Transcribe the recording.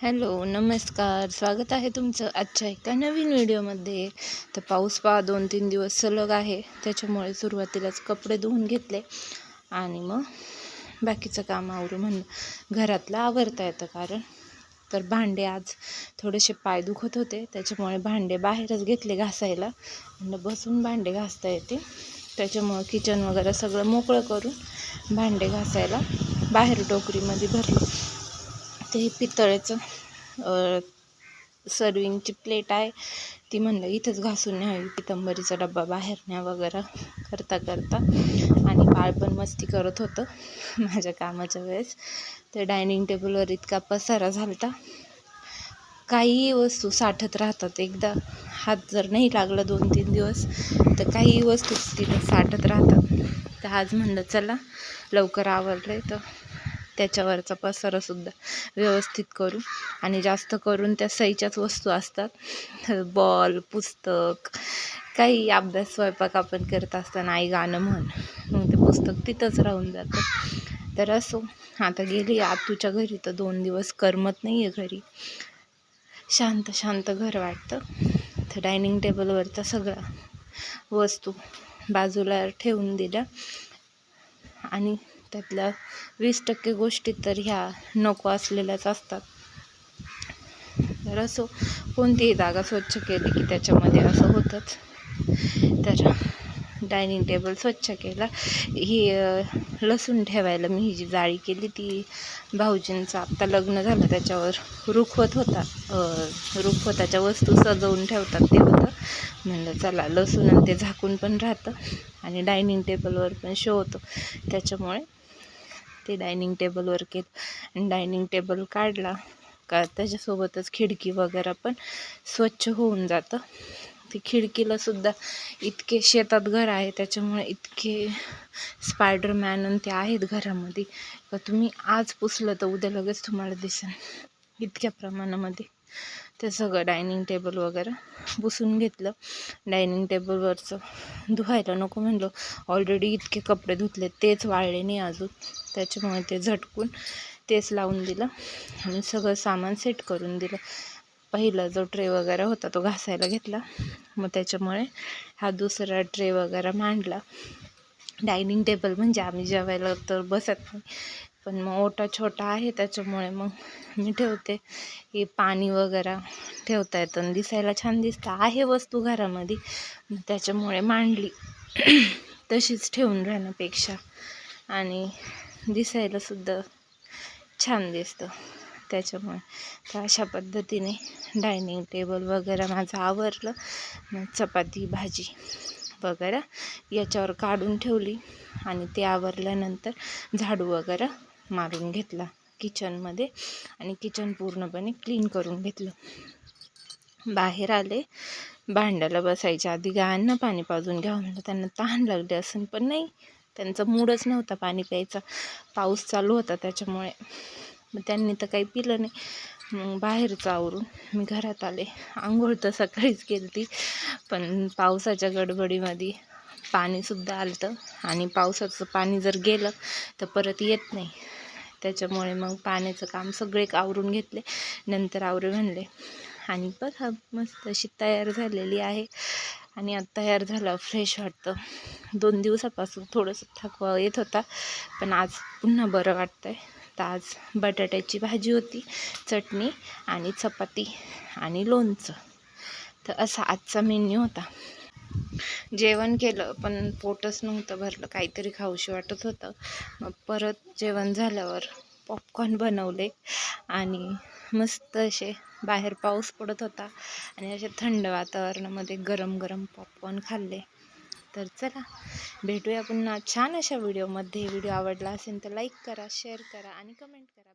Hello, नमस्कार. स्वागत आहे तुमचं आजच्या एका नवीन व्हिडिओमध्ये. तर पाऊस पहा 2-3 दिवस सलग आहे, त्याच्यामुळे सुरुवातीलाच कपडे धुवून घेतले आणि मग बाकीचं काम आवरू म्हणलं. घरातलं आवरता येतं कारण तर भांडे आज थोडेसे पाय दुखत होते, त्याच्यामुळे भांडे बाहेरच घेतले घासायला. म्हणलं बसून भांडे घासता येते, त्याच्यामुळं किचन वगैरे सगळं मोकळं करून भांडे घासायला बाहेर टोकरीमध्ये भरलं. ते पितळेचं सर्विंगची प्लेट आहे, ती म्हणलं इथंच घासून न्यावी. पितंबरीचा डब्बा बाहेर न्या वगैरे करता आणि बाळ पण मस्ती करत होतं माझ्या कामाच्या वेळेस. तर डायनिंग टेबलवर इतका पसारा झालता, काही वस्तू साठत राहतात. एकदा हात जर नाही लागला 2-3 दिवस तर काही वस्तू तिथं साठत राहतात. तर आज म्हणलं चला लवकर आवरले तर त्याच्यावरचा पसारासुद्धा व्यवस्थित करू. आणि जास्त करून त्या सईच्याच वस्तू असतात, बॉल, पुस्तक, काही अभ्यास स्वयंपाक आपण करत असताना आई गाणं म्हण, मग ते पुस्तक तिथंच राहून जातं. तर असो, आता गेली आतूच्या घरी तर 2 दिवस करमत नाही आहे घरी, शांत शांत घर वाटतं. तर डायनिंग टेबलवरचा सगळा वस्तू बाजूला ठेवून दिल्या आणि त्यातल्या 20% गोष्टी तर ह्या नको असलेल्याच असतात. तर असो, कोणतीही जागा स्वच्छ केली की त्याच्यामध्ये असं होतंच. तर डायनिंग टेबल स्वच्छ केला. ही लसूण ठेवायला मी ही जी जाळी केली ती भाऊजींचं आत्ता लग्न झालं त्याच्यावर रुखवत होता, रुखवताच्या वस्तू सजवून ठेवतात ते होतं. म्हणलं चला लसूण आणि ते झाकून पण राहतं आणि डायनिंग टेबलवर पण शो होतो, त्याच्यामुळे ते डायनिंग टेबलवर केलं. आणि डायनिंग टेबल काढला का त्याच्यासोबतच खिडकी वगैरे पण स्वच्छ होऊन जातं. ती खिडकीलासुद्धा इतके शेतात घर आहे, त्याच्यामुळे इतके स्पायडरमॅन आणि ते आहेत घरामध्ये का तुम्ही आज पुसलं तर उद्या लगेच तुम्हाला दिसेल, इतक्या प्रमाणामध्ये. ते सगळं डायनिंग टेबल वगैरे पुसून घेतलं. डायनिंग टेबलवरचं धुवायला नको म्हणलं, ऑलरेडी इतके कपडे धुतले तेच वाळले नाही अजून, त्याच्यामुळे ते झटकून तेच लावून दिलं आणि सगळं सामान सेट करून दिलं. पहिला जो ट्रे वगैरे होता तो घासायला घेतला, मग त्याच्यामुळे हा दुसरा ट्रे वगैरे मांडला. डायनिंग टेबल म्हणजे आम्ही जेवायला तर बसत नाही, पण मग ओटा छोटा आहे त्याच्यामुळे मग मी ठेवते. हे पाणी वगैरे ठेवता येतं आणि दिसायला छान दिसतं आहे वस्तू घरामध्ये, त्याच्यामुळे मांडली. तशीच ठेवून राहण्यापेक्षा आणि दिसायलासुद्धा छान दिसतं त्याच्यामुळे. तर अशा पद्धतीने डायनिंग टेबल वगैरे माझं आवरलं. मग चपाती भाजी वगैरे याच्यावर काढून ठेवली आणि ते आवरल्यानंतर झाडू वगैरे मारून घेतला किचनमध्ये आणि किचन पूर्णपणे क्लीन करून घेतलं. बाहेर आले, भांड्याला बसायच्या आधी गायांना पाणी पाजून घ्यावं म्हणलं, त्यांना तहान लागली असेल, पण नाही, त्यांचा मूडच नव्हता पाणी प्यायचा. पाऊस चालू होता त्याच्यामुळे मग त्यांनी तर काही पिलं नाही. मग बाहेरचं आवरून मी घरात आले. आंघोळ तर सकाळीच केली ती, पण पावसाच्या गडबडीमध्ये पाणीसुद्धा आलं आणि पावसाचं पाणी जर गेलं तर परत येत नाही, त्याच्यामुळे मग पाण्याचं काम सगळे आवरून घेतले. नंतर आवरे म्हणले आणि बघा मस्त अशी तयार झालेली आहे. आणि आता तयार झालं फ्रेश वाटतं. 2 दिवसापासून थोडंसं थकवा येत होता, पण आज पुन्हा बरं वाटतंय. तर आज बटाट्याची भाजी होती, चटणी आणि चपाती आणि लोणचं. तर असा आजचा मेन्यू होता. जेवण केलं पण पोटच नव्हतं भरलं, काहीतरी खाऊशी वाटत होतं. मग परत जेवण झाल्यावर पॉपकॉर्न बनवले आणि मस्त असे बाहेर पाऊस पडत होता आणि अशा थंड वातावरणामध्ये गरम गरम पॉपकॉर्न खाल्ले. तर चला भेटूया पुन्हा छान अशा व्हिडिओमध्ये. व्हिडिओ आवडला असेल तर लाईक करा, शेअर करा आणि कमेंट करा.